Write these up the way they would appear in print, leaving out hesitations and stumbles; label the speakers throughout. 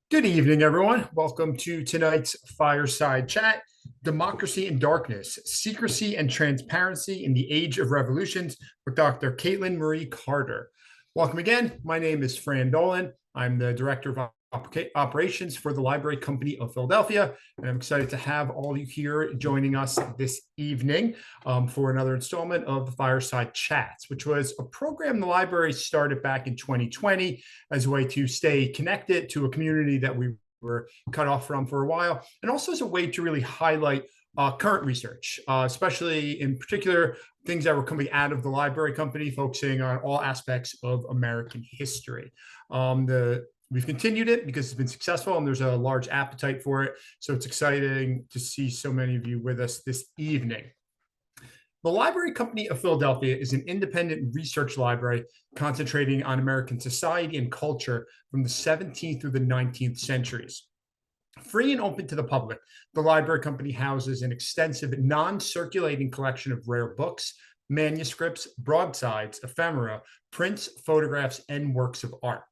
Speaker 1: Good evening, everyone. Welcome to tonight's Fireside Chat, Democracy in Darkness, Secrecy and Transparency in the Age of Revolutions with Dr. Caitlin Marie Carter. Welcome again. My name is Fran Dolan. I'm the Director of Operations for the Library Company of Philadelphia, and I'm excited to have all of you here joining us this evening for another installment of the Fireside Chats, which was a program the library started back in 2020 as a way to stay connected to a community that we were cut off from for a while, and also as a way to really highlight current research, especially in particular things that were coming out of the library company, focusing on all aspects of American history. We've continued it because it's been successful and there's a large appetite for it. So it's exciting to see so many of you with us this evening. The Library Company of Philadelphia is an independent research library concentrating on American society and culture from the 17th through the 19th centuries. Free and open to the public, the Library Company houses an extensive non-circulating collection of rare books, manuscripts, broadsides, ephemera, prints, photographs, and works of art.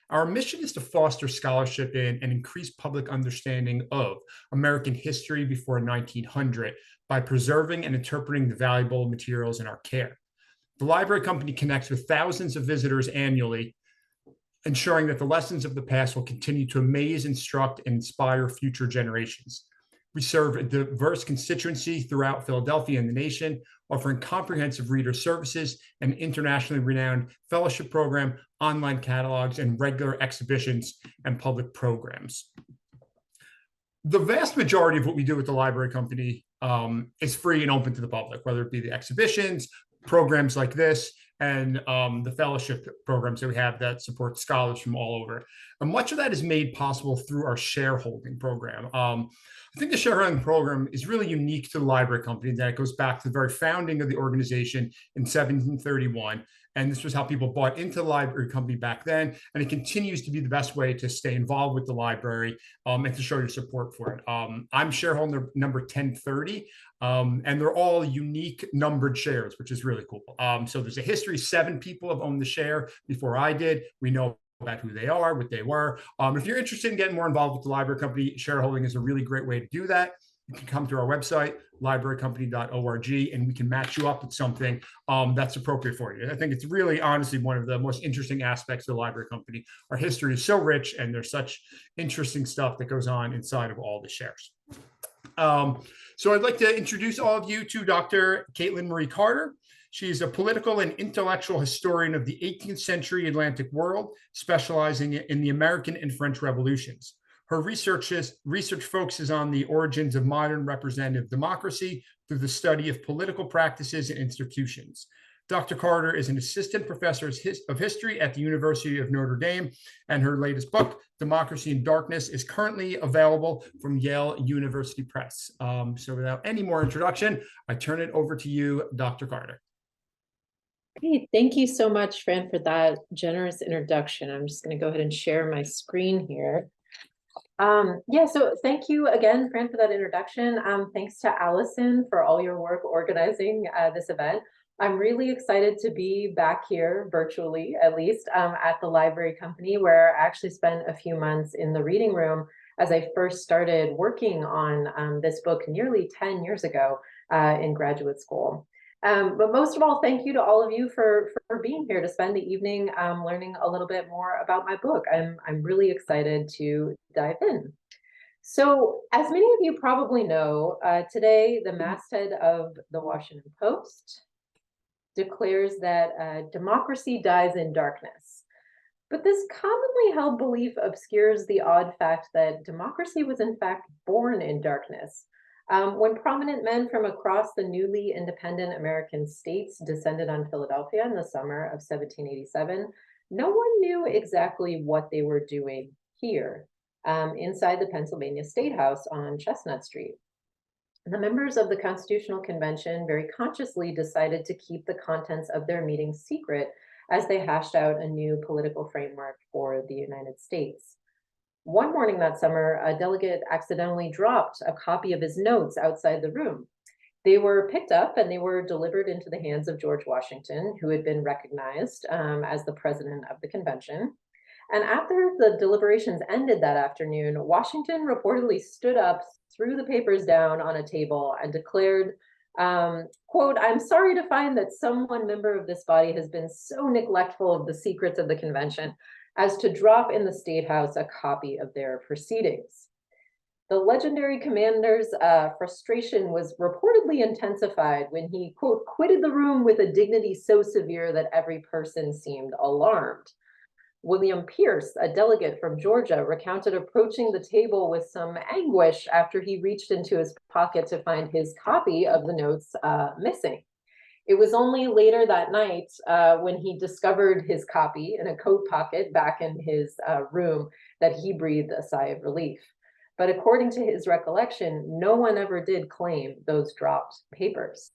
Speaker 1: Our mission is to foster scholarship in and increase public understanding of American history before 1900 by preserving and interpreting the valuable materials in our care. The Library Company connects with thousands of visitors annually, ensuring that the lessons of the past will continue to amaze, instruct, and inspire future generations. We serve a diverse constituency throughout Philadelphia and the nation, offering comprehensive reader services, an internationally renowned fellowship program, online catalogs, and regular exhibitions and public programs. The vast majority of what we do with the Library Company is free and open to the public, whether it be the exhibitions, programs like this, and the fellowship programs that we have that support scholars from all over. And much of that is made possible through our shareholding program. I think the shareholding program is really unique to the Library Company, that it goes back to the very founding of the organization in 1731. And this was how people bought into the Library Company back then. And it continues to be the best way to stay involved with the library and to show your support for it. I'm shareholder number 1030, and they're all unique numbered shares, which is really cool. So there's a history. 7 people have owned the share before I did. We know about who they are, what they were. If you're interested in getting more involved with the Library Company, shareholding is a really great way to do that. You can come to our website, librarycompany.org, and we can match you up with something that's appropriate for you. I think it's really, honestly, one of the most interesting aspects of the Library Company. Our history is so rich, and there's such interesting stuff that goes on inside of all the shares. So I'd like to introduce all of you to Dr. Caitlin Marie Carter. She's a political and intellectual historian of the 18th century Atlantic world, specializing in the American and French revolutions. Her research focuses on the origins of modern representative democracy through the study of political practices and institutions. Dr. Carter is an assistant professor of history at the University of Notre Dame, and her latest book, Democracy in Darkness, is currently available from Yale University Press. So without any more introduction, I turn it over to you, Dr. Carter.
Speaker 2: Great. Thank you so much, Fran, for that generous introduction. I'm just going to go ahead and share my screen here. So thank you again, Fran, for that introduction. Thanks to Allison for all your work organizing this event. I'm really excited to be back here virtually, at least, at the Library Company, where I actually spent a few months in the reading room as I first started working on this book nearly 10 years ago in graduate school. But most of all, thank you to all of you for being here to spend the evening learning a little bit more about my book. I'm really excited to dive in. So, as many of you probably know, today the masthead of the Washington Post declares that democracy dies in darkness. But this commonly held belief obscures the odd fact that democracy was in fact born in darkness. When prominent men from across the newly independent American states descended on Philadelphia in the summer of 1787, no one knew exactly what they were doing here, inside the Pennsylvania State House on Chestnut Street. The members of the Constitutional Convention very consciously decided to keep the contents of their meeting secret as they hashed out a new political framework for the United States. One morning that summer, a delegate accidentally dropped a copy of his notes outside the room. They were picked up and they were delivered into the hands of George Washington, who had been recognized as the president of the convention. And after the deliberations ended that afternoon, Washington reportedly stood up, threw the papers down on a table, and declared, quote, "I'm sorry to find that some one member of this body has been so neglectful of the secrets of the convention as to drop in the State House a copy of their proceedings." The legendary commander's frustration was reportedly intensified when he, quote, "quitted the room with a dignity so severe that every person seemed alarmed." William Pierce, a delegate from Georgia, recounted approaching the table with some anguish after he reached into his pocket to find his copy of the notes missing. It was only later that night when he discovered his copy in a coat pocket back in his room that he breathed a sigh of relief. But according to his recollection, no one ever did claim those dropped papers.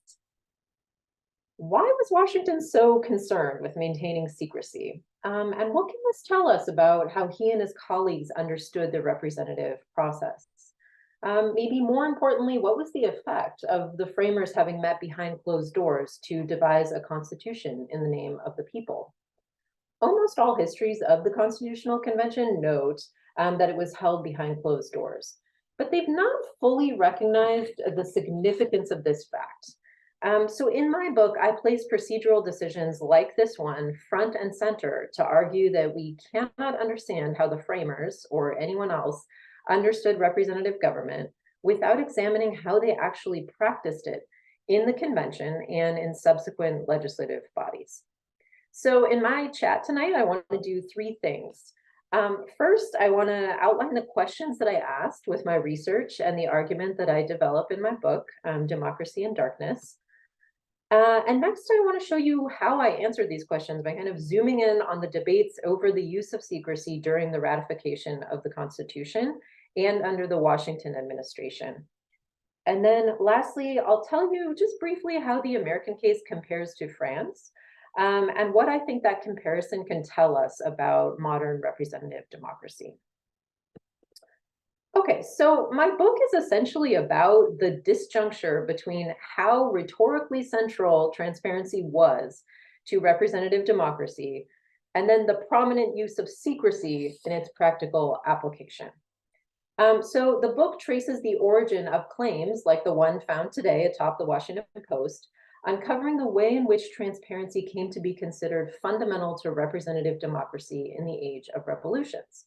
Speaker 2: Why was Washington so concerned with maintaining secrecy? And what can this tell us about how he and his colleagues understood the representative process? Maybe more importantly, what was the effect of the framers having met behind closed doors to devise a constitution in the name of the people? Almost all histories of the Constitutional Convention note that it was held behind closed doors, but they've not fully recognized the significance of this fact. So in my book, I place procedural decisions like this one front and center to argue that we cannot understand how the framers or anyone else understood representative government without examining how they actually practiced it in the convention and in subsequent legislative bodies. So in my chat tonight, I want to do three things. First, I want to outline the questions that I asked with my research and the argument that I develop in my book, Democracy in Darkness. And next, I want to show you how I answered these questions by kind of zooming in on the debates over the use of secrecy during the ratification of the Constitution and under the Washington administration. And then lastly, I'll tell you just briefly how the American case compares to France, and what I think that comparison can tell us about modern representative democracy. Okay, so my book is essentially about the disjuncture between how rhetorically central transparency was to representative democracy, and then the prominent use of secrecy in its practical application. So the book traces the origin of claims like the one found today atop the Washington Post, uncovering the way in which transparency came to be considered fundamental to representative democracy in the age of revolutions.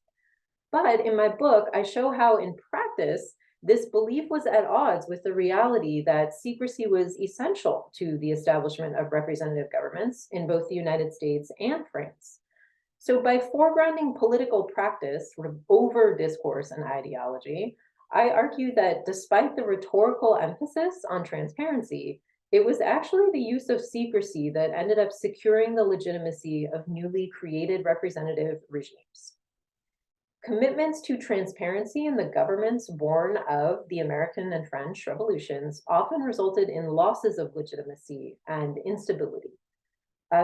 Speaker 2: But in my book, I show how in practice, this belief was at odds with the reality that secrecy was essential to the establishment of representative governments in both the United States and France. So by foregrounding political practice sort of over discourse and ideology, I argue that despite the rhetorical emphasis on transparency, it was actually the use of secrecy that ended up securing the legitimacy of newly created representative regimes. Commitments to transparency in the governments born of the American and French revolutions often resulted in losses of legitimacy and instability.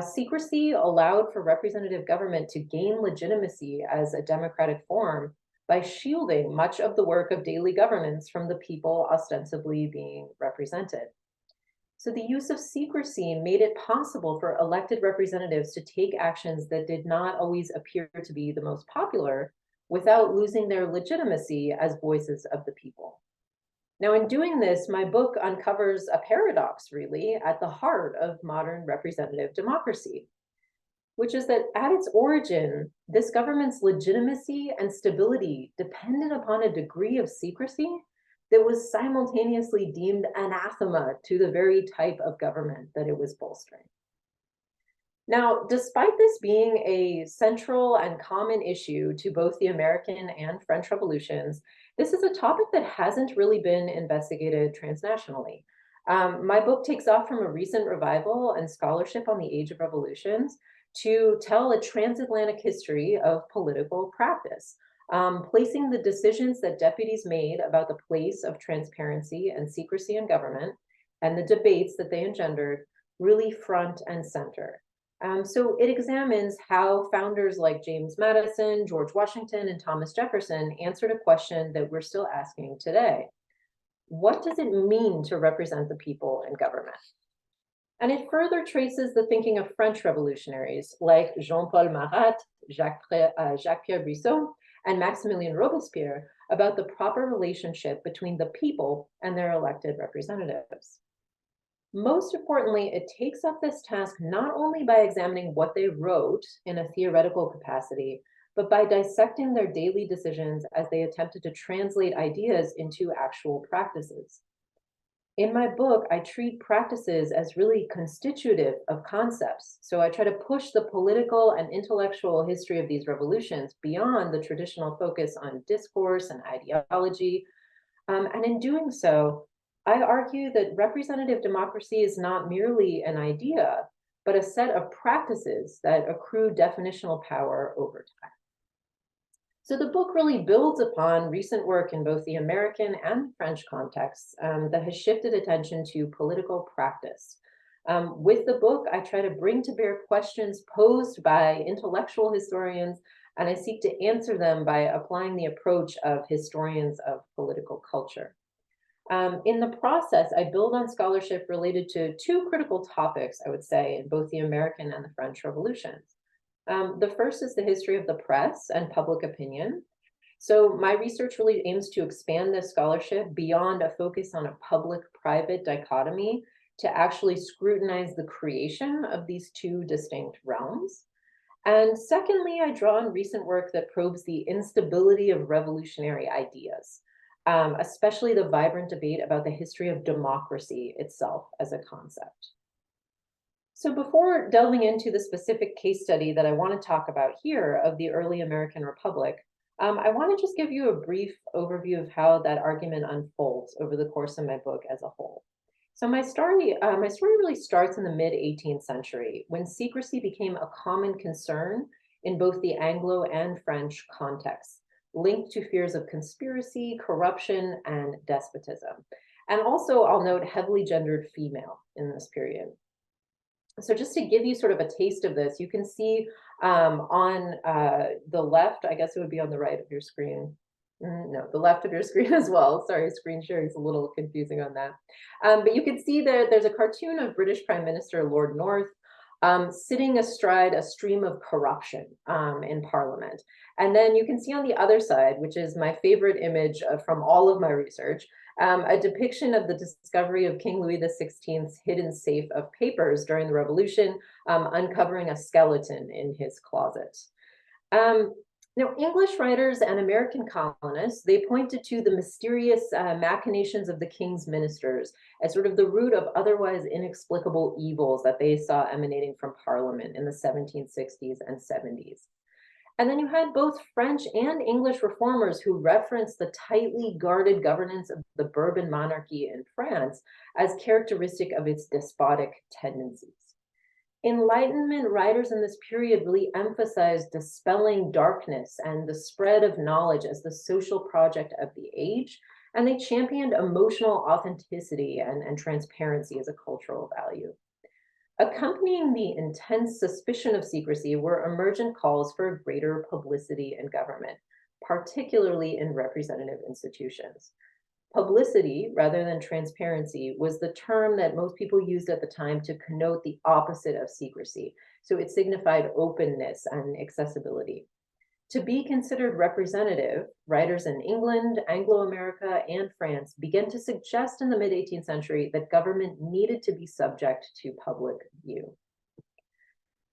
Speaker 2: Secrecy allowed for representative government to gain legitimacy as a democratic form by shielding much of the work of daily governments from the people ostensibly being represented. So the use of secrecy made it possible for elected representatives to take actions that did not always appear to be the most popular without losing their legitimacy as voices of the people. Now, in doing this, my book uncovers a paradox, really, at the heart of modern representative democracy, which is that at its origin, this government's legitimacy and stability depended upon a degree of secrecy that was simultaneously deemed anathema to the very type of government that it was bolstering. Now, despite this being a central and common issue to both the American and French revolutions, this is a topic that hasn't really been investigated transnationally. My book takes off from a recent revival and scholarship on the age of revolutions to tell a transatlantic history of political practice, placing the decisions that deputies made about the place of transparency and secrecy in government and the debates that they engendered really front and center. So it examines how founders like James Madison, George Washington, and Thomas Jefferson answered a question that we're still asking today. What does it mean to represent the people in government? And it further traces the thinking of French revolutionaries like Jean-Paul Marat, Jacques-Pierre Brissot and Maximilien Robespierre about the proper relationship between the people and their elected representatives. Most importantly, it takes up this task not only by examining what they wrote in a theoretical capacity, but by dissecting their daily decisions as they attempted to translate ideas into actual practices. In my book, I treat practices as really constitutive of concepts. So I try to push the political and intellectual history of these revolutions beyond the traditional focus on discourse and ideology. And in doing so, I argue that representative democracy is not merely an idea, but a set of practices that accrue definitional power over time. So the book really builds upon recent work in both the American and French contexts that has shifted attention to political practice. With the book, I try to bring to bear questions posed by intellectual historians, and I seek to answer them by applying the approach of historians of political culture. In the process, I build on scholarship related to two critical topics, I would say, in both the American and the French revolutions. The first is the history of the press and public opinion. So my research really aims to expand this scholarship beyond a focus on a public-private dichotomy to actually scrutinize the creation of these two distinct realms. And secondly, I draw on recent work that probes the instability of revolutionary ideas, especially the vibrant debate about the history of democracy itself as a concept. So before delving into the specific case study that I want to talk about here of the early American Republic, I want to just give you a brief overview of how that argument unfolds over the course of my book as a whole. So my story really starts in the mid-18th century when secrecy became a common concern in both the Anglo and French contexts, linked to fears of conspiracy, corruption, and despotism. And also, I'll note, heavily gendered female in this period. So just to give you sort of a taste of this, you can see on the left, I guess it would be on the right of your screen. No, the left of your screen as well. Sorry, screen sharing is a little confusing on that. But you can see there's a cartoon of British Prime Minister Lord North sitting astride a stream of corruption in Parliament. And then you can see on the other side, which is my favorite image from all of my research, a depiction of the discovery of King Louis XVI's hidden safe of papers during the Revolution, uncovering a skeleton in his closet. Now, English writers and American colonists, they pointed to the mysterious machinations of the king's ministers as sort of the root of otherwise inexplicable evils that they saw emanating from Parliament in the 1760s and 70s. And then you had both French and English reformers who referenced the tightly guarded governance of the Bourbon monarchy in France as characteristic of its despotic tendencies. Enlightenment writers in this period really emphasized dispelling darkness and the spread of knowledge as the social project of the age, and they championed emotional authenticity and transparency as a cultural value. Accompanying the intense suspicion of secrecy were emergent calls for greater publicity in government, particularly in representative institutions. Publicity, rather than transparency, was the term that most people used at the time to connote the opposite of secrecy. So it signified openness and accessibility. To be considered representative, writers in England, Anglo-America, and France began to suggest in the mid-18th century that government needed to be subject to public view.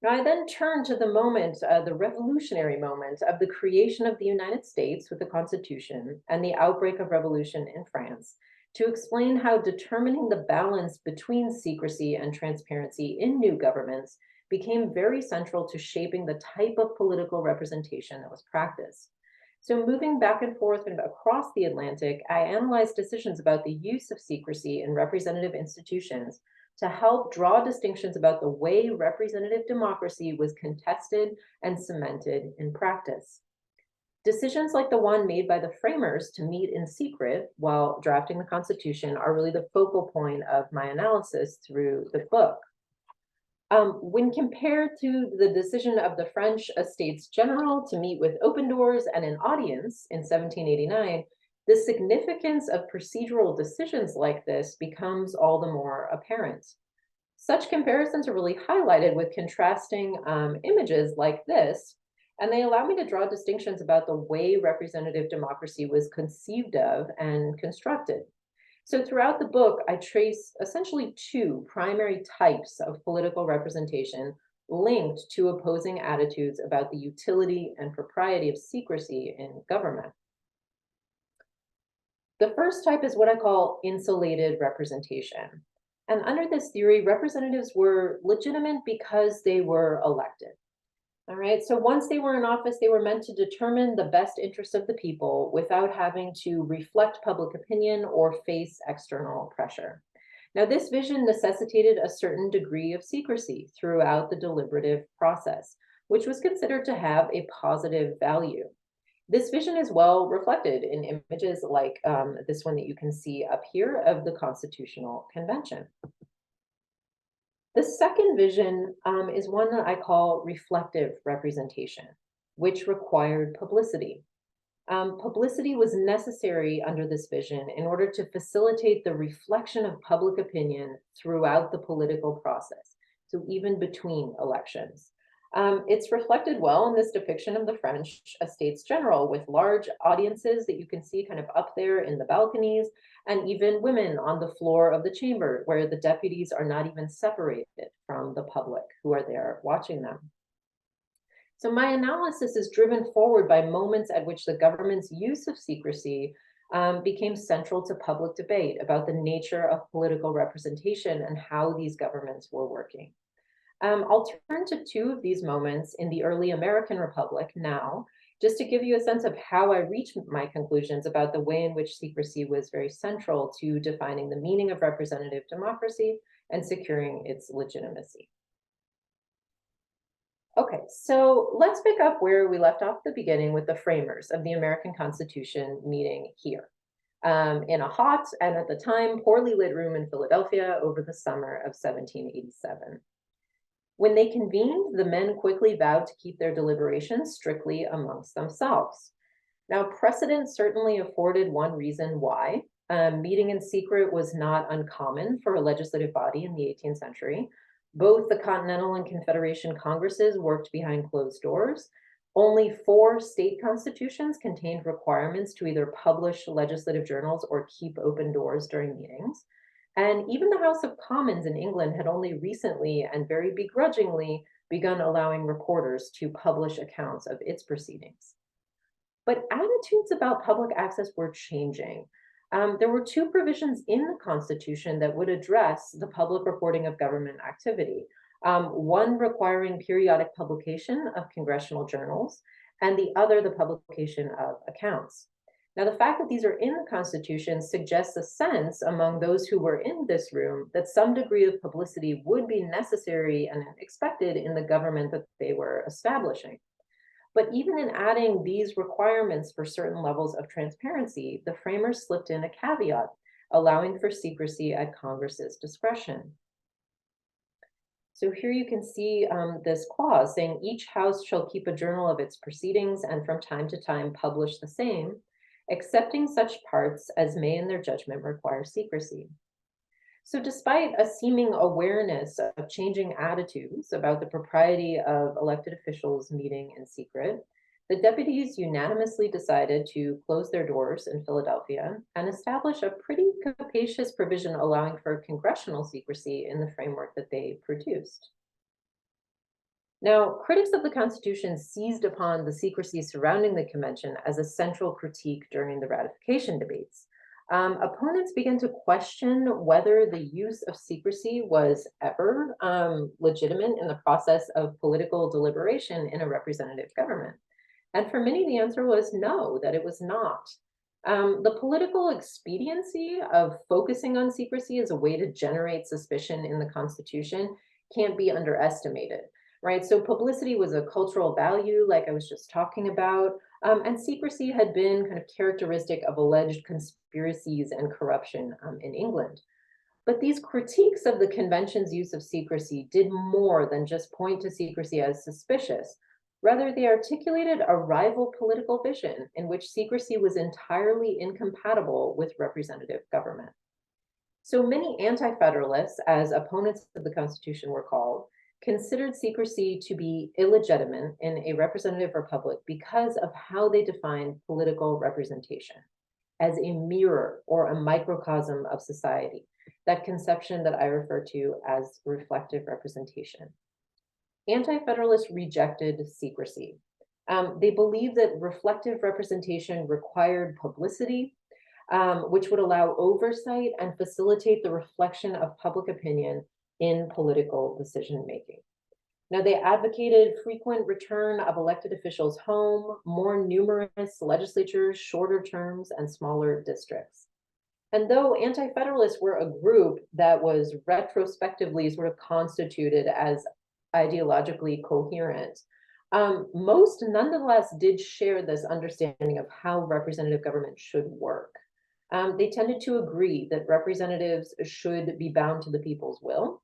Speaker 2: Now, I then turn to the moment, the revolutionary moment of the creation of the United States with the Constitution and the outbreak of revolution in France to explain how determining the balance between secrecy and transparency in new governments became very central to shaping the type of political representation that was practiced. So moving back and forth and across the Atlantic, I analyzed decisions about the use of secrecy in representative institutions to help draw distinctions about the way representative democracy was contested and cemented in practice. Decisions like the one made by the framers to meet in secret while drafting the Constitution are really the focal point of my analysis through the book. When compared to the decision of the French Estates General to meet with open doors and an audience in 1789, the significance of procedural decisions like this becomes all the more apparent. Such comparisons are really highlighted with contrasting images like this. And they allow me to draw distinctions about the way representative democracy was conceived of and constructed. So throughout the book, I trace essentially two primary types of political representation linked to opposing attitudes about the utility and propriety of secrecy in government. The first type is what I call insulated representation. And under this theory, representatives were legitimate because they were elected. All right. So once they were in office, they were meant to determine the best interests of the people without having to reflect public opinion or face external pressure. Now, this vision necessitated a certain degree of secrecy throughout the deliberative process, which was considered to have a positive value. This vision is well reflected in images like this one that you can see up here of the Constitutional Convention. The second vision is one that I call reflective representation, which required publicity. Publicity was necessary under this vision in order to facilitate the reflection of public opinion throughout the political process, so even between elections. It's reflected well in this depiction of the French Estates General with large audiences that you can see kind of up there in the balconies, and even women on the floor of the chamber where the deputies are not even separated from the public who are there watching them. So my analysis is driven forward by moments at which the government's use of secrecy became central to public debate about the nature of political representation and how these governments were working. I'll turn to two of these moments in the early American Republic now, just to give you a sense of how I reach my conclusions about the way in which secrecy was very central to defining the meaning of representative democracy and securing its legitimacy. Okay, so let's pick up where we left off at the beginning with the framers of the American Constitution meeting here in a hot and at the time poorly lit room in Philadelphia over the summer of 1787. When they convened, the men quickly vowed to keep their deliberations strictly amongst themselves. Now, precedent certainly afforded one reason why. Meeting in secret was not uncommon for a legislative body in the 18th century. Both the Continental and Confederation Congresses worked behind closed doors. Only 4 state constitutions contained requirements to either publish legislative journals or keep open doors during meetings. And even the House of Commons in England had only recently and very begrudgingly begun allowing reporters to publish accounts of its proceedings. But attitudes about public access were changing. There were 2 provisions in the Constitution that would address the public reporting of government activity. One requiring periodic publication of congressional journals, and the other the publication of accounts. Now, the fact that these are in the Constitution suggests a sense among those who were in this room that some degree of publicity would be necessary and expected in the government that they were establishing. But even in adding these requirements for certain levels of transparency, the framers slipped in a caveat, allowing for secrecy at Congress's discretion. So here you can see this clause saying each house shall keep a journal of its proceedings and from time to time publish the same, excepting such parts as may in their judgment require secrecy. So despite a seeming awareness of changing attitudes about the propriety of elected officials meeting in secret, the deputies unanimously decided to close their doors in Philadelphia and establish a pretty capacious provision allowing for congressional secrecy in the framework that they produced. Now, critics of the Constitution seized upon the secrecy surrounding the convention as a central critique during the ratification debates. Opponents began to question whether the use of secrecy was ever legitimate in the process of political deliberation in a representative government. And for many, the answer was no, that it was not. The political expediency of focusing on secrecy as a way to generate suspicion in the Constitution can't be underestimated, right? So publicity was a cultural value, like I was just talking about, and secrecy had been kind of characteristic of alleged conspiracies and corruption in England. But these critiques of the convention's use of secrecy did more than just point to secrecy as suspicious. Rather, they articulated a rival political vision in which secrecy was entirely incompatible with representative government. So many anti-federalists, as opponents of the Constitution were called, considered secrecy to be illegitimate in a representative republic because of how they defined political representation as a mirror or a microcosm of society, that conception that I refer to as reflective representation. Anti-Federalists rejected secrecy. They believed that reflective representation required publicity, which would allow oversight and facilitate the reflection of public opinion in political decision making. Now, they advocated frequent return of elected officials home, more numerous legislatures, shorter terms, and smaller districts. And though anti-federalists were a group that was retrospectively sort of constituted as ideologically coherent, most nonetheless did share this understanding of how representative government should work. They tended to agree that representatives should be bound to the people's will,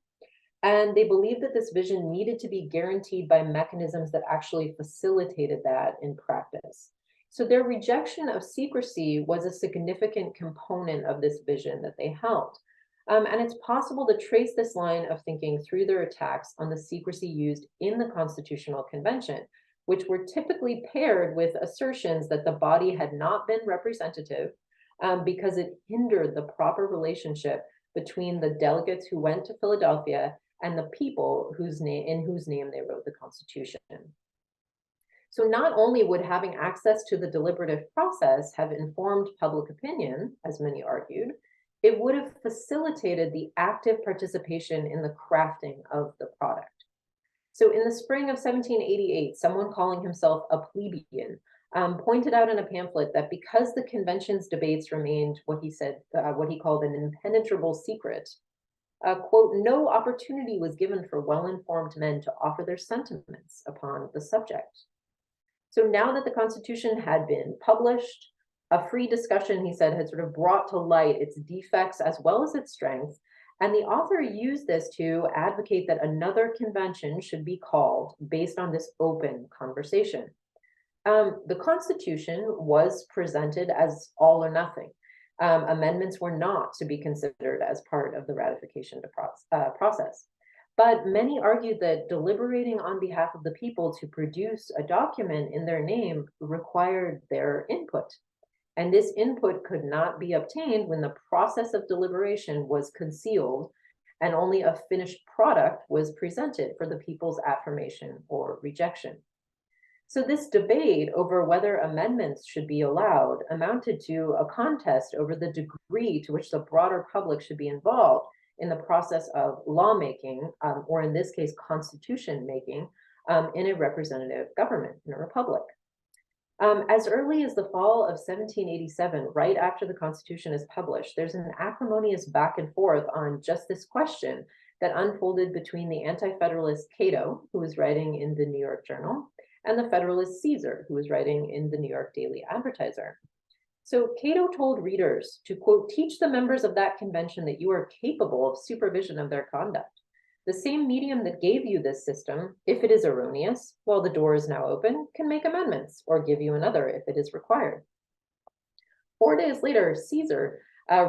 Speaker 2: and they believed that this vision needed to be guaranteed by mechanisms that actually facilitated that in practice. So their rejection of secrecy was a significant component of this vision that they held. And it's possible to trace this line of thinking through their attacks on the secrecy used in the Constitutional Convention, which were typically paired with assertions that the body had not been representative because it hindered the proper relationship between the delegates who went to Philadelphia and the people in whose name they wrote the Constitution. So not only would having access to the deliberative process have informed public opinion, as many argued, it would have facilitated the active participation in the crafting of the product. So in the spring of 1788, someone calling himself a plebeian pointed out in a pamphlet that because the convention's debates remained what he called an impenetrable secret, quote, no opportunity was given for well-informed men to offer their sentiments upon the subject. So now that the Constitution had been published, a free discussion, he said, had sort of brought to light its defects as well as its strengths. And the author used this to advocate that another convention should be called based on this open conversation. The Constitution was presented as all or nothing. Amendments were not to be considered as part of the ratification process. But many argued that deliberating on behalf of the people to produce a document in their name required their input. And this input could not be obtained when the process of deliberation was concealed and only a finished product was presented for the people's affirmation or rejection. So this debate over whether amendments should be allowed amounted to a contest over the degree to which the broader public should be involved in the process of lawmaking, or in this case, constitution making, in a representative government, in a republic. As early as the fall of 1787, right after the Constitution is published, there's an acrimonious back and forth on just this question that unfolded between the anti-federalist Cato, who was writing in the New York Journal, and the Federalist Caesar, who was writing in the New York Daily Advertiser. So Cato told readers to, quote, teach the members of that convention that you are capable of supervision of their conduct. The same medium that gave you this system, if it is erroneous, while the door is now open, can make amendments or give you another if it is required. 4 days later, Caesar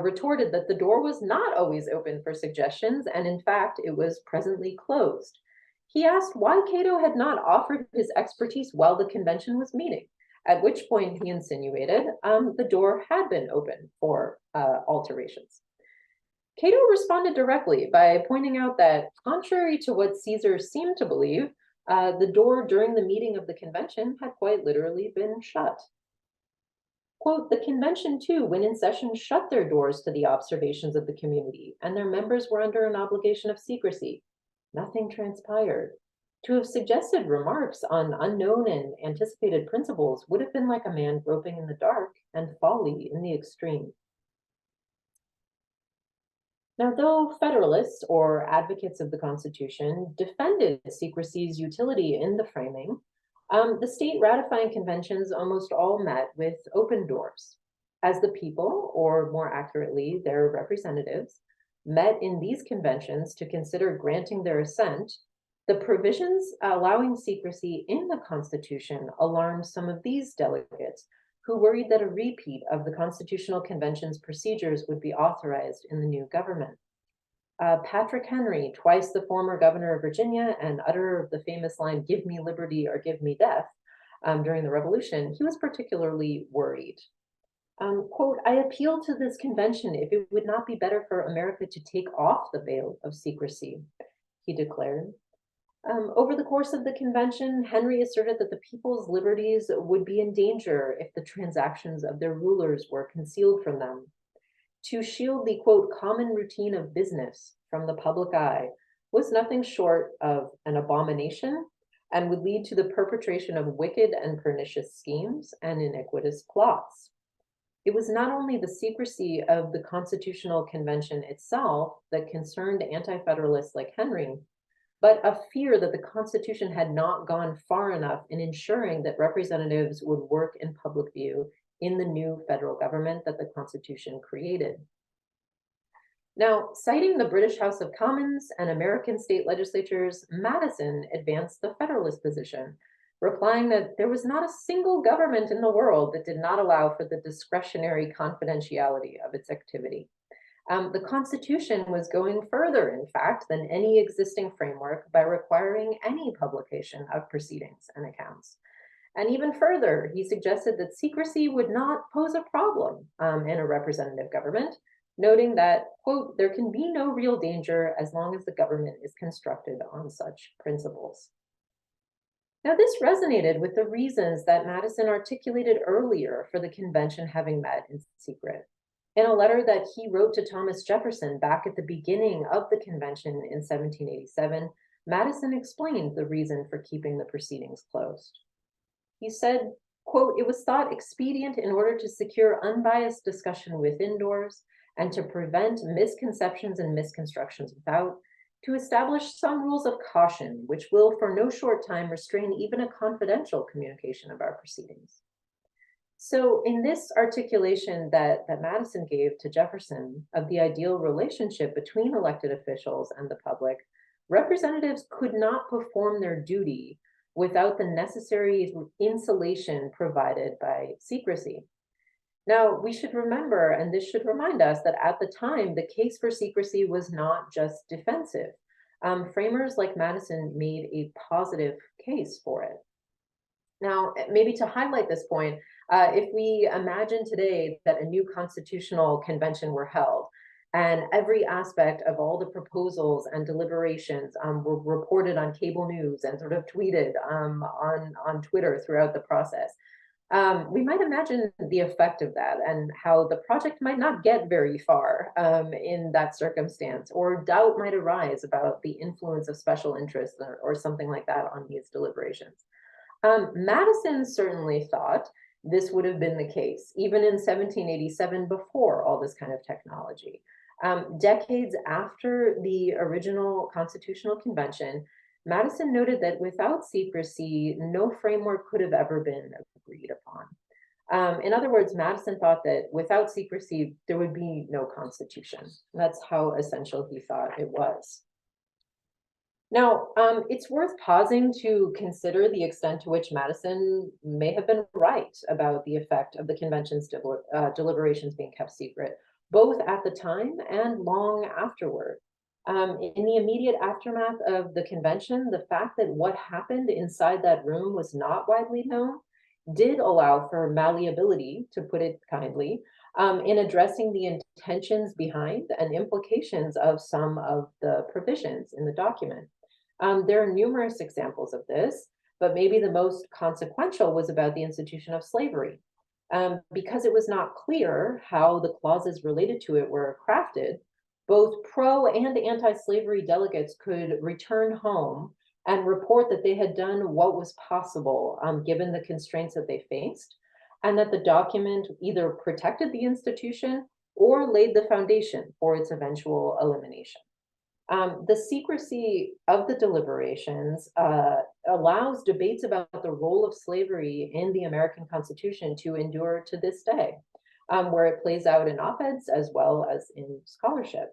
Speaker 2: retorted that the door was not always open for suggestions, and in fact, it was presently closed. He asked why Cato had not offered his expertise while the convention was meeting, at which point he insinuated the door had been open for alterations. Cato responded directly by pointing out that, contrary to what Caesar seemed to believe, the door during the meeting of the convention had quite literally been shut. Quote, the convention too, when in session, shut their doors to the observations of the community, and their members were under an obligation of secrecy. Nothing transpired. To have suggested remarks on unknown and anticipated principles would have been like a man groping in the dark, and folly in the extreme. Now, though Federalists, or advocates of the Constitution, defended secrecy's utility in the framing, the state ratifying conventions almost all met with open doors. As the people, or more accurately, their representatives, met in these conventions to consider granting their assent, the provisions allowing secrecy in the Constitution alarmed some of these delegates who worried that a repeat of the Constitutional Convention's procedures would be authorized in the new government. Patrick Henry, twice the former governor of Virginia and utterer of the famous line, "Give me liberty or give me death," during the Revolution, he was particularly worried. Quote, "I appeal to this convention if it would not be better for America to take off the veil of secrecy," he declared. Over the course of the convention, Henry asserted that the people's liberties would be in danger if the transactions of their rulers were concealed from them. To shield the, quote, "common routine of business" from the public eye was nothing short of an abomination and would lead to the perpetration of wicked and pernicious schemes and iniquitous plots. It was not only the secrecy of the Constitutional Convention itself that concerned anti-federalists like Henry, but a fear that the Constitution had not gone far enough in ensuring that representatives would work in public view in the new federal government that the Constitution created. Now, citing the British House of Commons and American state legislatures, Madison advanced the Federalist position, replying that there was not a single government in the world that did not allow for the discretionary confidentiality of its activity. The Constitution was going further, in fact, than any existing framework by requiring any publication of proceedings and accounts. And even further, he suggested that secrecy would not pose a problem in a representative government, noting that, quote, "there can be no real danger as long as the government is constructed on such principles." Now, this resonated with the reasons that Madison articulated earlier for the convention having met in secret. In a letter that he wrote to Thomas Jefferson back at the beginning of the convention in 1787, Madison explained the reason for keeping the proceedings closed. He said, quote, "It was thought expedient in order to secure unbiased discussion within doors and to prevent misconceptions and misconstructions without, to establish some rules of caution which will for no short time restrain even a confidential communication of our proceedings." So in this articulation that Madison gave to Jefferson of the ideal relationship between elected officials and the public, representatives could not perform their duty without the necessary insulation provided by secrecy. Now, we should remember, and this should remind us, that at the time, the case for secrecy was not just defensive. Framers like Madison made a positive case for it. Now, maybe to highlight this point, if we imagine today that a new constitutional convention were held, and every aspect of all the proposals and deliberations were reported on cable news and sort of tweeted on Twitter throughout the process, we might imagine the effect of that and how the project might not get very far in that circumstance, or doubt might arise about the influence of special interests or something like that on these deliberations. Madison certainly thought this would have been the case, even in 1787, before all this kind of technology. Decades after the original Constitutional Convention, Madison noted that without secrecy, no framework could have ever been agreed upon. In other words, Madison thought that without secrecy, there would be no Constitution. That's how essential he thought it was. Now, it's worth pausing to consider the extent to which Madison may have been right about the effect of the convention's deliberations being kept secret, both at the time and long afterward. In the immediate aftermath of the convention, the fact that what happened inside that room was not widely known did allow for malleability, to put it kindly, in addressing the intentions behind and implications of some of the provisions in the document. There are numerous examples of this, but maybe the most consequential was about the institution of slavery. Because it was not clear how the clauses related to it were crafted, both pro and anti-slavery delegates could return home and report that they had done what was possible, given the constraints that they faced, and that the document either protected the institution or laid the foundation for its eventual elimination. The secrecy of the deliberations allows debates about the role of slavery in the American Constitution to endure to this day, where it plays out in op-eds as well as in scholarship.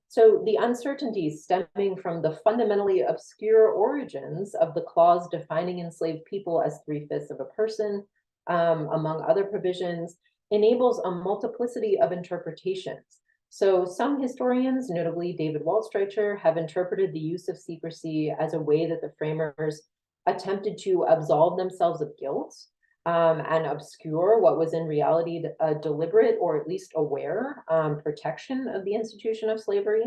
Speaker 2: So the uncertainties stemming from the fundamentally obscure origins of the clause defining enslaved people as 3/5 of a person, among other provisions, enables a multiplicity of interpretations, So some historians, notably David Waldstreicher, have interpreted the use of secrecy as a way that the framers attempted to absolve themselves of guilt and obscure what was in reality a deliberate or at least aware protection of the institution of slavery.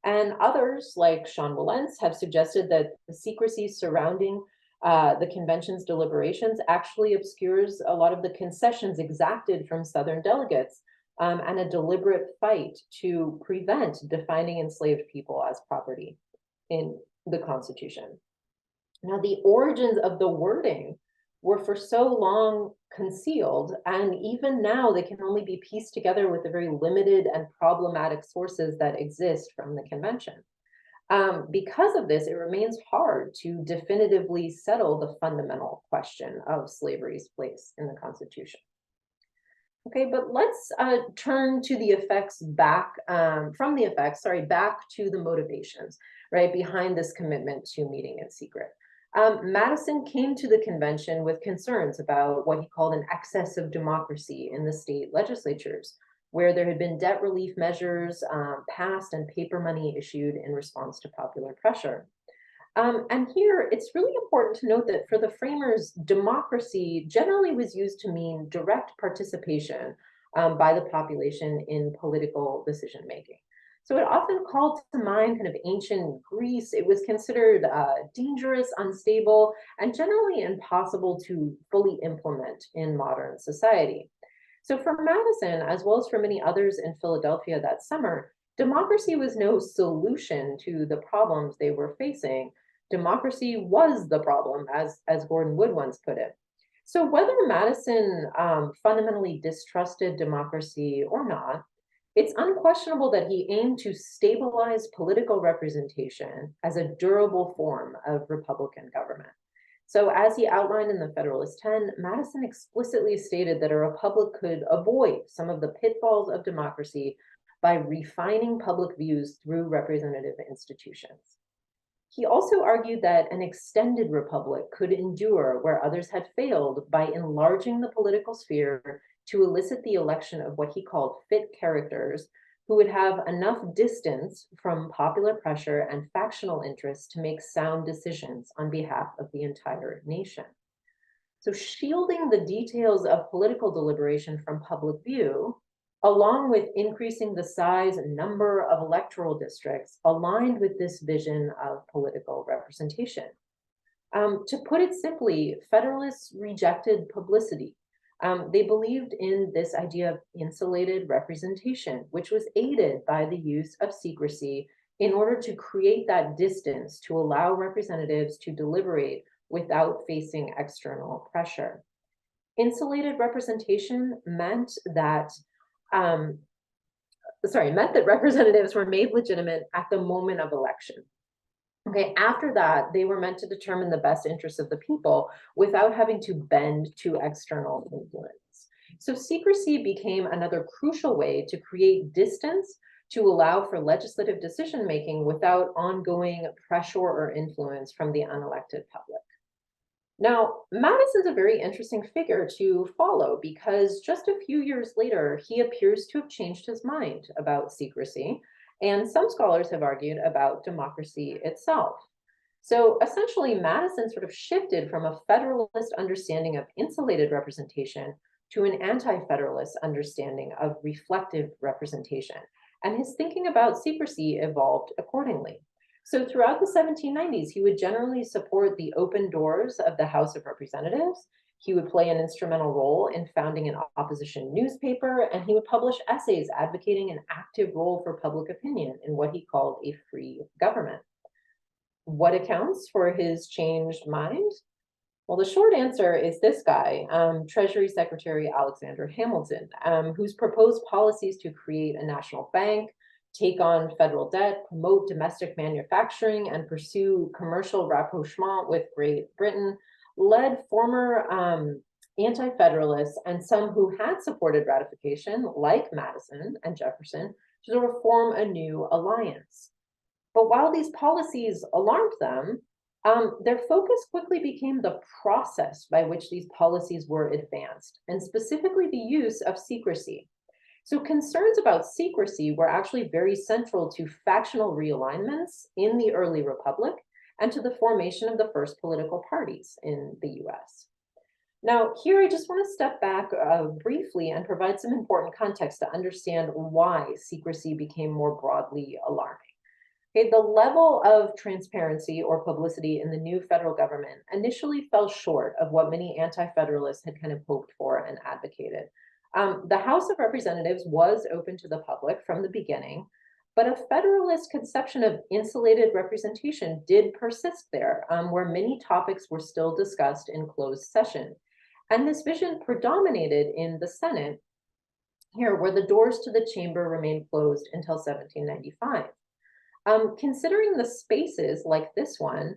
Speaker 2: And others, like Sean Wilentz, have suggested that the secrecy surrounding the convention's deliberations actually obscures a lot of the concessions exacted from Southern delegates and a deliberate fight to prevent defining enslaved people as property in the Constitution. Now, the origins of the wording were for so long concealed, and even now they can only be pieced together with the very limited and problematic sources that exist from the convention. Because of this, it remains hard to definitively settle the fundamental question of slavery's place in the Constitution. Okay, but let's turn to the effects back from the effects, sorry, back to the motivations, right, behind this commitment to meeting in secret. Madison came to the convention with concerns about what he called an excess of democracy in the state legislatures, where there had been debt relief measures passed and paper money issued in response to popular pressure. And here it's really important to note that for the framers, democracy generally was used to mean direct participation by the population in political decision making. So it often called to mind kind of ancient Greece. It was considered dangerous, unstable, and generally impossible to fully implement in modern society. So for Madison, as well as for many others in Philadelphia that summer, democracy was no solution to the problems they were facing. Democracy was the problem, as Gordon Wood once put it. So whether Madison fundamentally distrusted democracy or not, it's unquestionable that he aimed to stabilize political representation as a durable form of Republican government. So as he outlined in the Federalist 10, Madison explicitly stated that a republic could avoid some of the pitfalls of democracy by refining public views through representative institutions. He also argued that an extended republic could endure where others had failed by enlarging the political sphere to elicit the election of what he called fit characters who would have enough distance from popular pressure and factional interests to make sound decisions on behalf of the entire nation. So shielding the details of political deliberation from public view, along with increasing the size and number of electoral districts, aligned with this vision of political representation. To put it simply, Federalists rejected publicity. They believed in this idea of insulated representation, which was aided by the use of secrecy in order to create that distance to allow representatives to deliberate without facing external pressure. Insulated representation meant that meant that representatives were made legitimate at the moment of election. Okay, after that, they were meant to determine the best interests of the people without having to bend to external influence. So secrecy became another crucial way to create distance to allow for legislative decision-making without ongoing pressure or influence from the unelected public. Now, Madison's a very interesting figure to follow because just a few years later, he appears to have changed his mind about secrecy, and some scholars have argued about democracy itself. So essentially, Madison sort of shifted from a federalist understanding of insulated representation to an anti-federalist understanding of reflective representation, and his thinking about secrecy evolved accordingly. So throughout the 1790s, he would generally support the open doors of the House of Representatives. He would play an instrumental role in founding an opposition newspaper, and he would publish essays advocating an active role for public opinion in what he called a free government. What accounts for his changed mind? Well, the short answer is this guy, Treasury Secretary Alexander Hamilton, whose proposed policies to create a national bank, take on federal debt, promote domestic manufacturing, and pursue commercial rapprochement with Great Britain led former anti-federalists and some who had supported ratification, like Madison and Jefferson, to sort of form a new alliance. But while these policies alarmed them, their focus quickly became the process by which these policies were advanced, and specifically the use of secrecy. So concerns about secrecy were actually very central to factional realignments in the early republic and to the formation of the first political parties in the US. Now, here I just want to step back briefly and provide some important context to understand why secrecy became more broadly alarming. Okay, the level of transparency or publicity in the new federal government initially fell short of what many anti-federalists had kind of hoped for and advocated. The House of Representatives was open to the public from the beginning, but a federalist conception of insulated representation did persist there, where many topics were still discussed in closed session. And this vision predominated in the Senate, here, where the doors to the chamber remained closed until 1795. Considering the spaces like this one,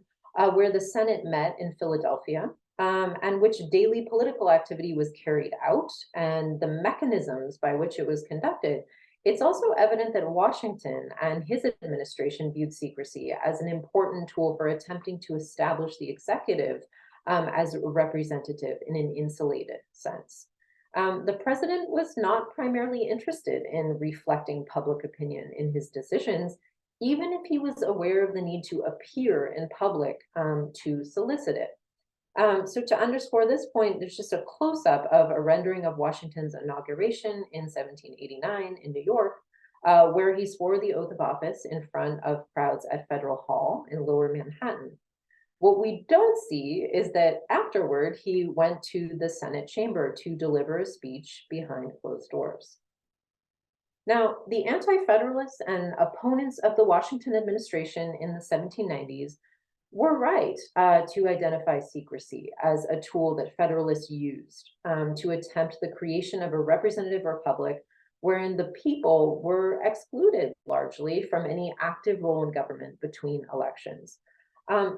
Speaker 2: where the Senate met in Philadelphia, and which daily political activity was carried out, and the mechanisms by which it was conducted, it's also evident that Washington and his administration viewed secrecy as an important tool for attempting to establish the executive as representative in an insulated sense. The president was not primarily interested in reflecting public opinion in his decisions, even if he was aware of the need to appear in public to solicit it. So to underscore this point, there's just a close-up of a rendering of Washington's inauguration in 1789 in New York, where he swore the oath of office in front of crowds at Federal Hall in Lower Manhattan. What we don't see is that afterward, he went to the Senate chamber to deliver a speech behind closed doors. Now, the Anti-Federalists and opponents of the Washington administration in the 1790s were right to identify secrecy as a tool that Federalists used to attempt the creation of a representative republic wherein the people were excluded largely from any active role in government between elections.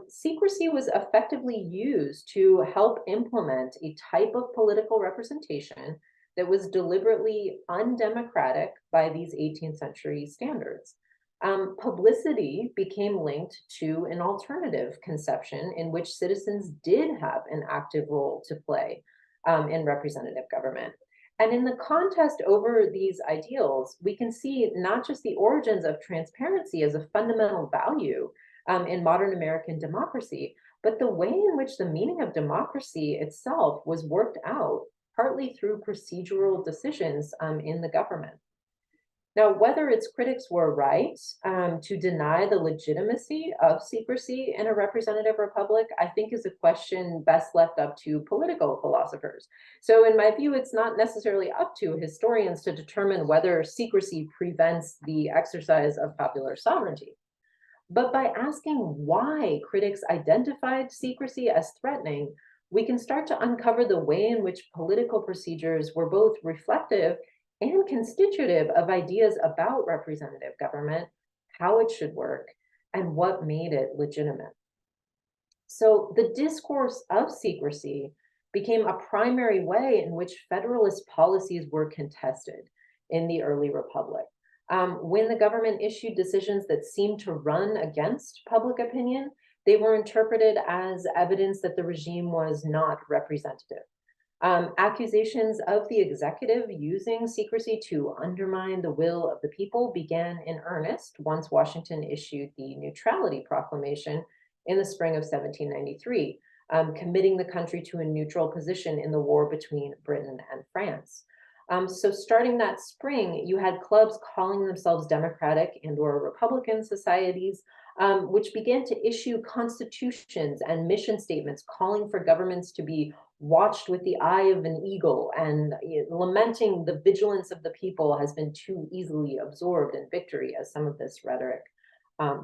Speaker 2: Secrecy was effectively used to help implement a type of political representation that was deliberately undemocratic by these 18th century standards. Publicity became linked to an alternative conception in which citizens did have an active role to play in representative government. And in the contest over these ideals, we can see not just the origins of transparency as a fundamental value in modern American democracy, but the way in which the meaning of democracy itself was worked out, partly through procedural decisions in the government. Now, whether its critics were right to deny the legitimacy of secrecy in a representative republic, I think is a question best left up to political philosophers. So in my view, it's not necessarily up to historians to determine whether secrecy prevents the exercise of popular sovereignty. But by asking why critics identified secrecy as threatening, we can start to uncover the way in which political procedures were both reflective and constitutive of ideas about representative government, how it should work, and what made it legitimate. So the discourse of secrecy became a primary way in which Federalist policies were contested in the early republic. When the government issued decisions that seemed to run against public opinion, they were interpreted as evidence that the regime was not representative. Accusations of the executive using secrecy to undermine the will of the people began in earnest once Washington issued the Neutrality Proclamation in the spring of 1793, committing the country to a neutral position in the war between Britain and France. So starting that spring, you had clubs calling themselves democratic and or Republican societies, which began to issue constitutions and mission statements calling for governments to be watched with the eye of an eagle and lamenting the vigilance of the people has been too easily absorbed in victory, as some of this rhetoric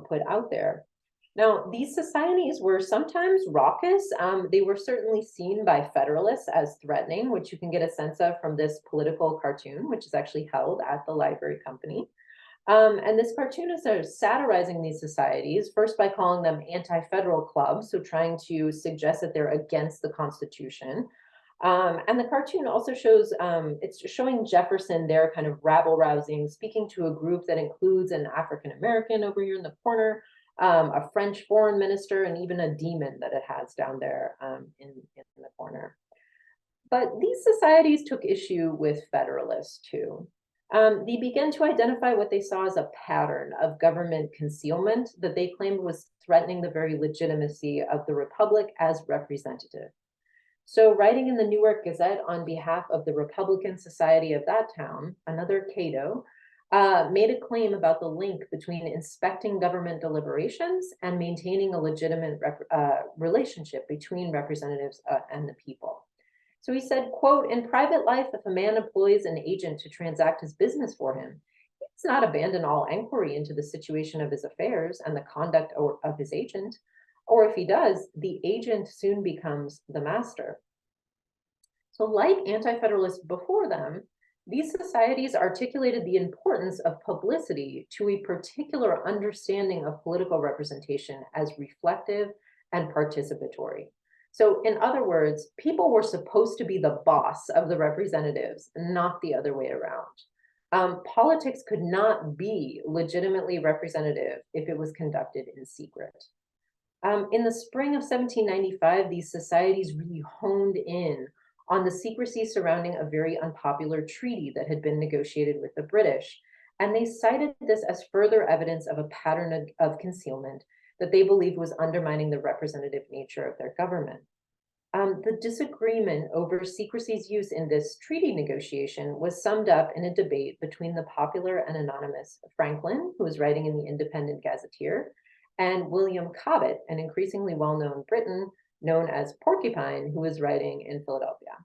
Speaker 2: put out there. Now, these societies were sometimes raucous. They were certainly seen by Federalists as threatening, which you can get a sense of from this political cartoon, which is actually held at the Library Company. And this cartoon is satirizing these societies, first by calling them anti-federal clubs, so trying to suggest that they're against the Constitution. And the cartoon also shows, it's showing Jefferson there kind of rabble-rousing, speaking to a group that includes an African-American over here in the corner, a French foreign minister, and even a demon that it has down there in the corner. But these societies took issue with Federalists too. They began to identify what they saw as a pattern of government concealment that they claimed was threatening the very legitimacy of the Republic as representative. So, writing in the Newark Gazette on behalf of the Republican Society of that town, another Cato, made a claim about the link between inspecting government deliberations and maintaining a legitimate relationship between representatives and the people. So he said, quote, in private life, if a man employs an agent to transact his business for him, he does not abandon all enquiry into the situation of his affairs and the conduct of his agent. Or if he does, the agent soon becomes the master. So, like anti-federalists before them, these societies articulated the importance of publicity to a particular understanding of political representation as reflective and participatory. So, in other words, people were supposed to be the boss of the representatives, not the other way around. Politics could not be legitimately representative if it was conducted in secret. In the spring of 1795, these societies really honed in on the secrecy surrounding a very unpopular treaty that had been negotiated with the British. And they cited this as further evidence of a pattern of concealment that they believed was undermining the representative nature of their government. The disagreement over secrecy's use in this treaty negotiation was summed up in a debate between the popular and anonymous Franklin, who was writing in the Independent Gazetteer, and William Cobbett, an increasingly well-known Briton known as Porcupine, who was writing in Philadelphia.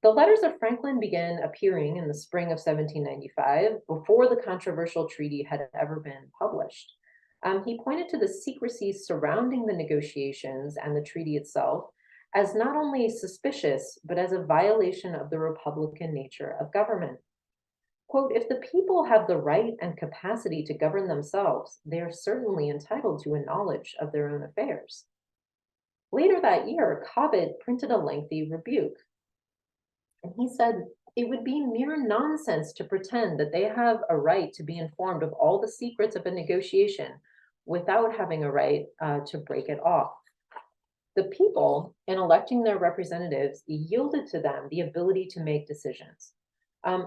Speaker 2: The letters of Franklin began appearing in the spring of 1795, before the controversial treaty had ever been published. He pointed to the secrecy surrounding the negotiations and the treaty itself as not only suspicious, but as a violation of the Republican nature of government. Quote, if the people have the right and capacity to govern themselves, they are certainly entitled to a knowledge of their own affairs. Later that year, Cobbett printed a lengthy rebuke. And he said, it would be mere nonsense to pretend that they have a right to be informed of all the secrets of a negotiation without having a right to break it off. The people, in electing their representatives, yielded to them the ability to make decisions.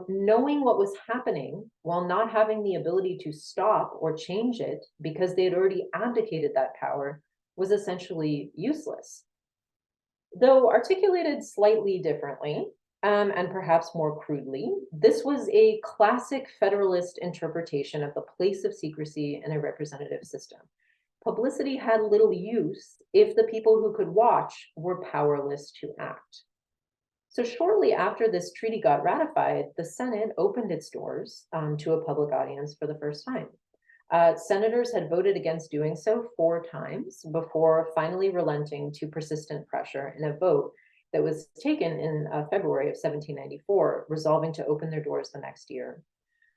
Speaker 2: Knowing what was happening while not having the ability to stop or change it because they had already abdicated that power was essentially useless. Though articulated slightly differently, and perhaps more crudely, this was a classic Federalist interpretation of the place of secrecy in a representative system. Publicity had little use if the people who could watch were powerless to act. So shortly after this treaty got ratified, the Senate opened its doors to a public audience for the first time. Senators had voted against doing so 4 times before finally relenting to persistent pressure in a vote that was taken in February of 1794, resolving to open their doors the next year.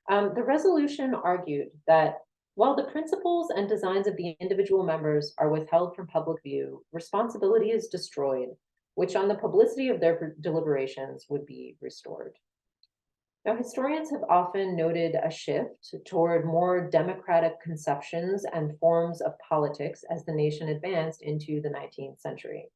Speaker 2: The resolution argued that while the principles and designs of the individual members are withheld from public view, responsibility is destroyed, which on the publicity of their deliberations would be restored. Now, historians have often noted a shift toward more democratic conceptions and forms of politics as the nation advanced into the 19th century.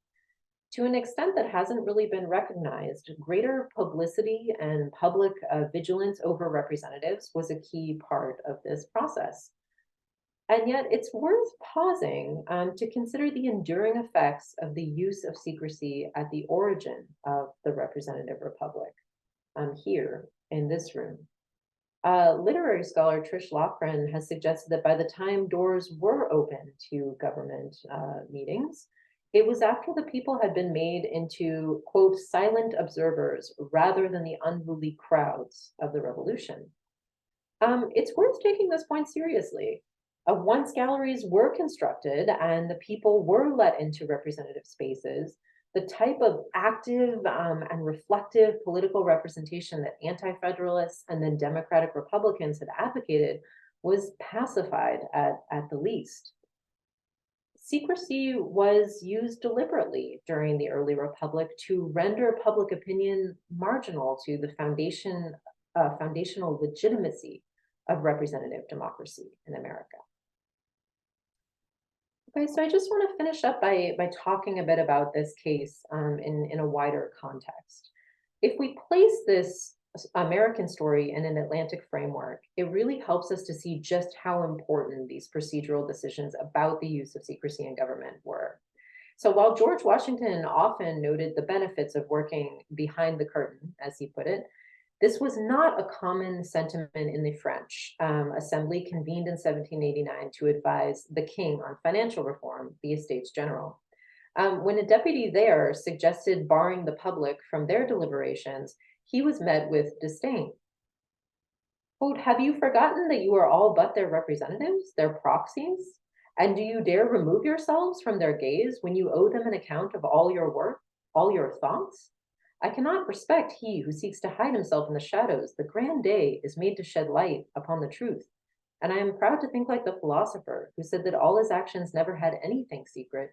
Speaker 2: To an extent that hasn't really been recognized, greater publicity and public vigilance over representatives was a key part of this process. And yet it's worth pausing to consider the enduring effects of the use of secrecy at the origin of the representative republic here in this room. Literary scholar Trish Loughren has suggested that by the time doors were open to government meetings, it was after the people had been made into, quote, silent observers rather than the unruly crowds of the revolution. It's worth taking this point seriously. Once galleries were constructed and the people were let into representative spaces, the type of active and reflective political representation that anti-federalists and then Democratic Republicans had advocated was pacified at the least. Secrecy was used deliberately during the early republic to render public opinion marginal to the foundational legitimacy of representative democracy in America. Okay, so I just want to finish up by talking a bit about this case in a wider context. If we place this American story in an Atlantic framework, it really helps us to see just how important these procedural decisions about the use of secrecy in government were. So while George Washington often noted the benefits of working behind the curtain, as he put it, this was not a common sentiment in the French Assembly convened in 1789 to advise the king on financial reform, the Estates General. When a deputy there suggested barring the public from their deliberations, he was met with disdain. Quote, have you forgotten that you are all but their representatives, their proxies? And do you dare remove yourselves from their gaze when you owe them an account of all your work, all your thoughts? I cannot respect he who seeks to hide himself in the shadows. The grand day is made to shed light upon the truth. And I am proud to think like the philosopher who said that all his actions never had anything secret,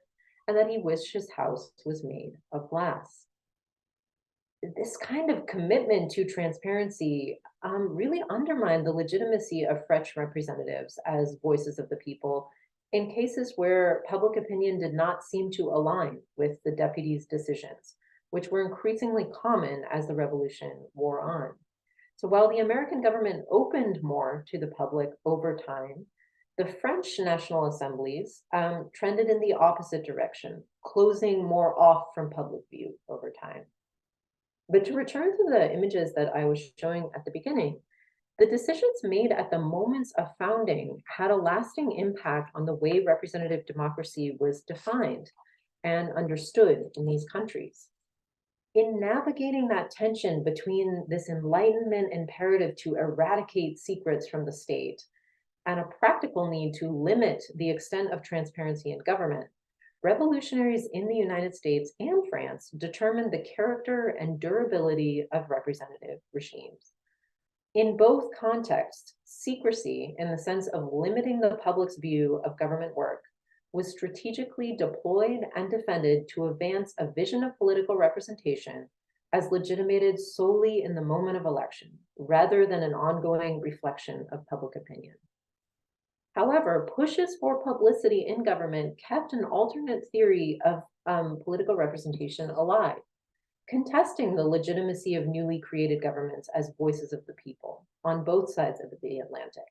Speaker 2: and that he wished his house was made of glass. This kind of commitment to transparency really undermined the legitimacy of French representatives as voices of the people in cases where public opinion did not seem to align with the deputies' decisions, which were increasingly common as the revolution wore on. So while the American government opened more to the public over time, the French national assemblies trended in the opposite direction, closing more off from public view over time. But to return to the images that I was showing at the beginning, the decisions made at the moments of founding had a lasting impact on the way representative democracy was defined and understood in these countries. In navigating that tension between this Enlightenment imperative to eradicate secrets from the state and a practical need to limit the extent of transparency in government, revolutionaries in the United States and France determined the character and durability of representative regimes. In both contexts, secrecy, in the sense of limiting the public's view of government work, was strategically deployed and defended to advance a vision of political representation as legitimated solely in the moment of election, rather than an ongoing reflection of public opinion. However, pushes for publicity in government kept an alternate theory of political representation alive, contesting the legitimacy of newly created governments as voices of the people on both sides of the Atlantic.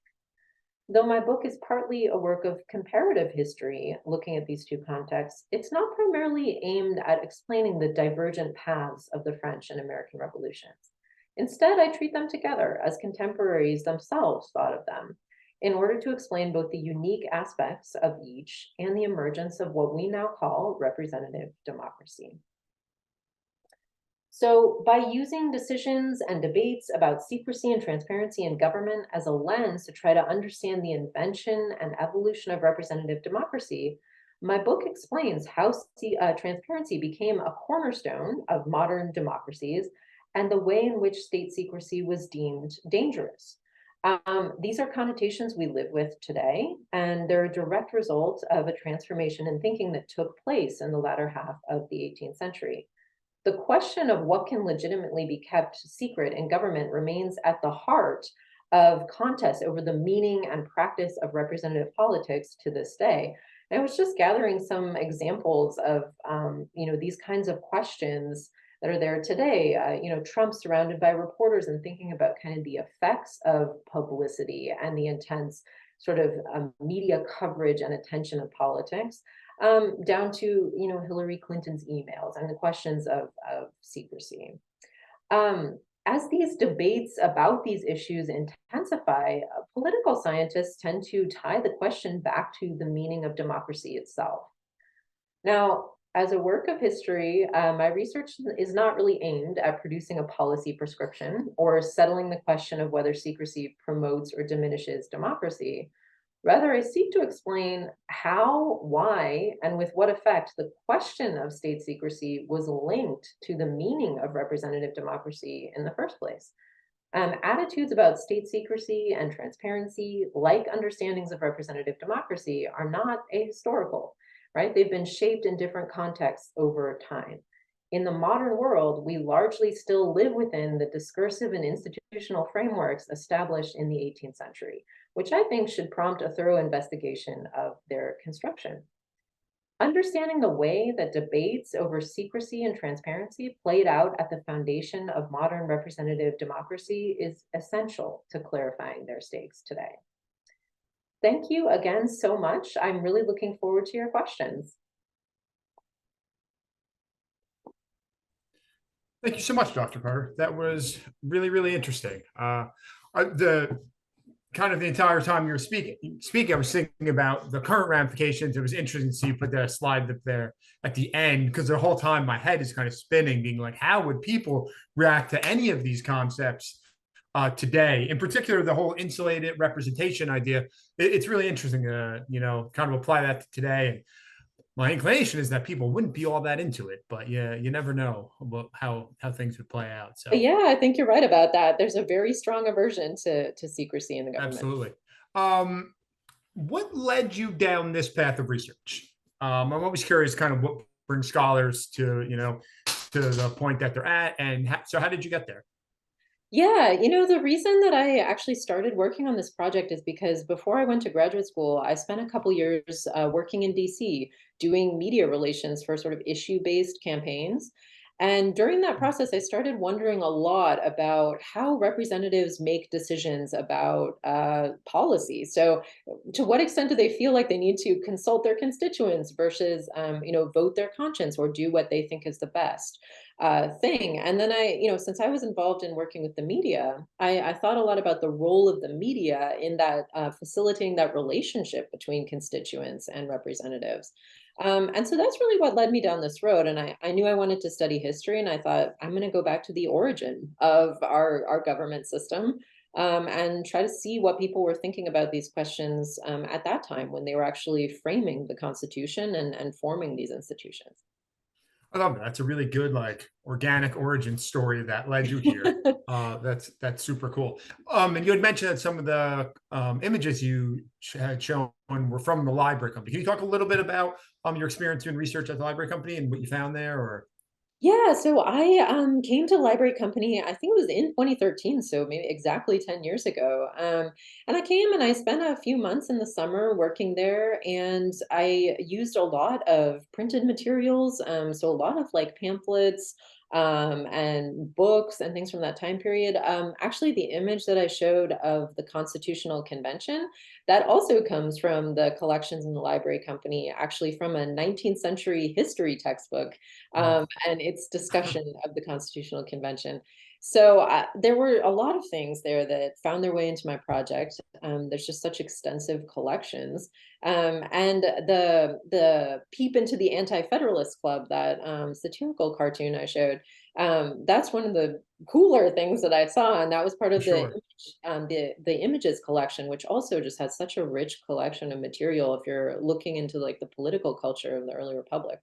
Speaker 2: Though my book is partly a work of comparative history, looking at these two contexts, it's not primarily aimed at explaining the divergent paths of the French and American revolutions. Instead, I treat them together as contemporaries themselves thought of them, in order to explain both the unique aspects of each and the emergence of what we now call representative democracy. So by using decisions and debates about secrecy and transparency in government as a lens to try to understand the invention and evolution of representative democracy, my book explains how transparency became a cornerstone of modern democracies and the way in which state secrecy was deemed dangerous. These are connotations we live with today, and they're a direct result of a transformation in thinking that took place in the latter half of the 18th century. The question of what can legitimately be kept secret in government remains at the heart of contests over the meaning and practice of representative politics to this day. And I was just gathering some examples of, these kinds of questions that are there today. Trump surrounded by reporters and thinking about kind of the effects of publicity and the intense sort of media coverage and attention of politics, down to Hillary Clinton's emails and the questions of secrecy. As these debates about these issues intensify, political scientists tend to tie the question back to the meaning of democracy itself. Now, as a work of history, my research is not really aimed at producing a policy prescription or settling the question of whether secrecy promotes or diminishes democracy. Rather, I seek to explain how, why, and with what effect the question of state secrecy was linked to the meaning of representative democracy in the first place. Attitudes about state secrecy and transparency, like understandings of representative democracy, are not ahistorical, right? They've been shaped in different contexts over time. In the modern world, we largely still live within the discursive and institutional frameworks established in the 18th century, which I think should prompt a thorough investigation of their construction. Understanding the way that debates over secrecy and transparency played out at the foundation of modern representative democracy is essential to clarifying their stakes today. Thank you again so much. I'm really looking forward to your questions.
Speaker 1: Thank you so much, Dr. Carter. That was really, really interesting. The kind of the entire time you were speaking, I was thinking about the current ramifications. It was interesting to see you put that slide up there at the end, because the whole time my head is kind of spinning, being like, how would people react to any of these concepts today? In particular, the whole insulated representation idea. It's really interesting to, kind of apply that to today. And my inclination is that people wouldn't be all that into it, but yeah, you never know about how things would play out.
Speaker 2: But
Speaker 1: So
Speaker 2: yeah, I think you're right about that. There's a very strong aversion to secrecy in the government.
Speaker 1: absolutely. Um, what led you down this path of research? I'm always curious, kind of what brings scholars to to the point that they're at, and so how did you get there?
Speaker 2: Yeah, the reason that I actually started working on this project is because before I went to graduate school, I spent a couple years working in DC doing media relations for sort of issue-based campaigns. And during that process, I started wondering a lot about how representatives make decisions about policy. So, to what extent do they feel like they need to consult their constituents versus, vote their conscience or do what they think is the best? Thing. And then since I was involved in working with the media, I thought a lot about the role of the media in that facilitating that relationship between constituents and representatives. And so that's really what led me down this road. And I knew I wanted to study history, and I thought I'm going to go back to the origin of our government system. And try to see what people were thinking about these questions at that time when they were actually framing the Constitution and forming these institutions.
Speaker 1: I love that. That's a really good, like, organic origin story that led you here. That's super cool. And you had mentioned that some of the images you had shown were from the library company. Can you talk a little bit about your experience doing research at the library company and what you found there? Or
Speaker 2: Yeah, so I came to Library Company, I think it was in 2013, so maybe exactly 10 years ago. And I came and I spent a few months in the summer working there, and I used a lot of printed materials, so a lot of like pamphlets and books and things from that time period. Actually, the image that I showed of the Constitutional Convention, that also comes from the collections in the Library Company, actually from a 19th century history textbook
Speaker 1: wow.
Speaker 2: and its discussion of the Constitutional Convention. So there were a lot of things there that found their way into my project. There's just such extensive collections, and the peep into the Anti-Federalist Club, that satirical cartoon I showed. That's one of the cooler things that I saw, and that was part
Speaker 1: For
Speaker 2: of
Speaker 1: sure.
Speaker 2: the images collection, which also just has such a rich collection of material if you're looking into like the political culture of the early republic.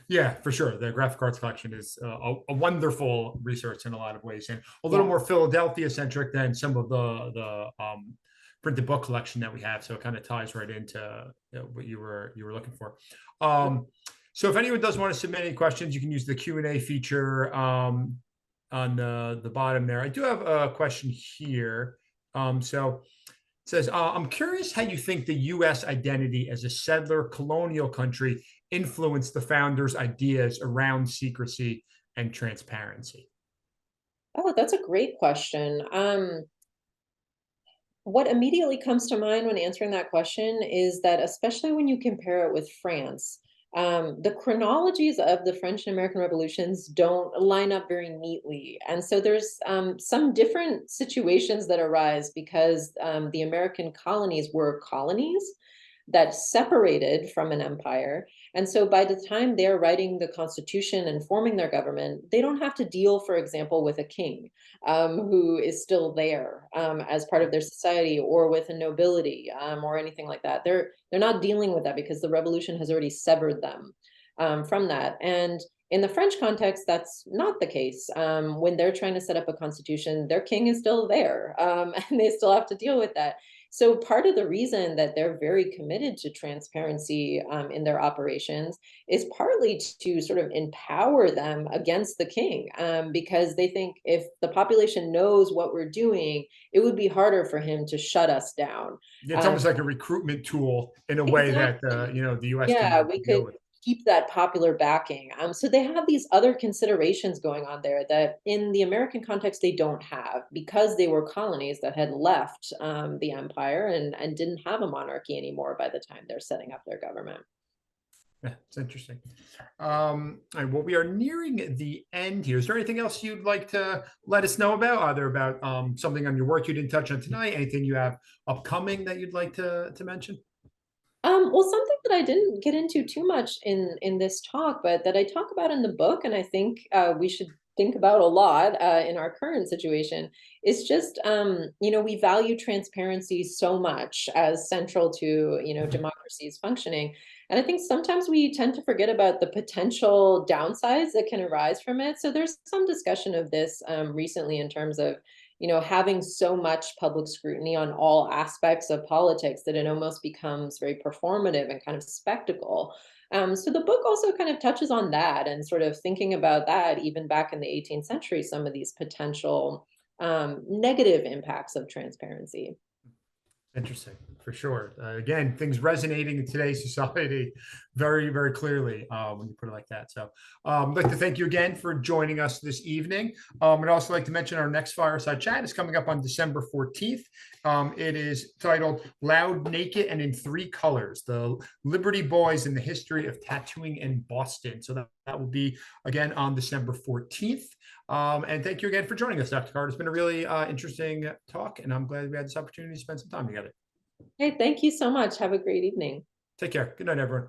Speaker 1: Yeah, for sure. The graphic arts collection is a wonderful resource in a lot of ways, and a little
Speaker 2: Yeah.
Speaker 1: more Philadelphia centric than some of the printed book collection that we have. So it kind of ties right into what you were looking for. So if anyone does want to submit any questions, you can use the Q&A feature on the bottom there. I do have a question here. So it says, I'm curious how you think the U.S. identity as a settler colonial country influenced the founders' ideas around secrecy and transparency.
Speaker 2: Oh, that's a great question. What immediately comes to mind when answering that question is that, especially when you compare it with France, the chronologies of the French and American revolutions don't line up very neatly. And so there's some different situations that arise because the American colonies were colonies that separated from an empire. And so by the time they're writing the Constitution and forming their government, they don't have to deal, for example, with a king who is still there as part of their society, or with a nobility or anything like that. They're not dealing with that because the revolution has already severed them from that. And in the French context, that's not the case. When they're trying to set up a constitution, their king is still there, and they still have to deal with that. So part of the reason that they're very committed to transparency in their operations is partly to sort of empower them against the king, because they think if the population knows what we're doing, it would be harder for him to shut us down.
Speaker 1: It's
Speaker 2: Um,
Speaker 1: almost like a recruitment tool in a way that
Speaker 2: exactly.
Speaker 1: the U.S.
Speaker 2: Yeah,
Speaker 1: can
Speaker 2: we
Speaker 1: deal
Speaker 2: could
Speaker 1: with.
Speaker 2: keep that popular backing. So they have these other considerations going on there that in the American context they don't have because they were colonies that had left the empire and didn't have a monarchy anymore by the time they're setting up their government.
Speaker 1: Yeah, it's interesting. And well, we are nearing the end here. Is there anything else you'd like to let us know about, either about something on your work you didn't touch on tonight, anything you have upcoming that you'd like to mention?
Speaker 2: Well, something that I didn't get into too much in this talk, but that I talk about in the book, and I think we should think about a lot in our current situation, is just we value transparency so much as central to democracy's functioning, and I think sometimes we tend to forget about the potential downsides that can arise from it. So there's some discussion of this recently in terms of having so much public scrutiny on all aspects of politics that it almost becomes very performative and kind of spectacle. So the book also kind of touches on that and sort of thinking about that even back in the 18th century, some of these potential negative impacts of transparency.
Speaker 1: Interesting, for sure. Again, things resonating in today's society very, very clearly when you put it like that. So I'd like to thank you again for joining us this evening. I'd also like to mention our next Fireside Chat is coming up on December 14th. It is titled Loud, Naked, and in Three Colors, the Liberty Boys in the History of Tattooing in Boston. So that will be, again, on December 14th. And thank you again for joining us, Dr. Carter. It's been a really interesting talk, and I'm glad we had this opportunity to spend some time together.
Speaker 2: Hey, thank you so much. Have a great evening.
Speaker 1: Take care. Good night, everyone.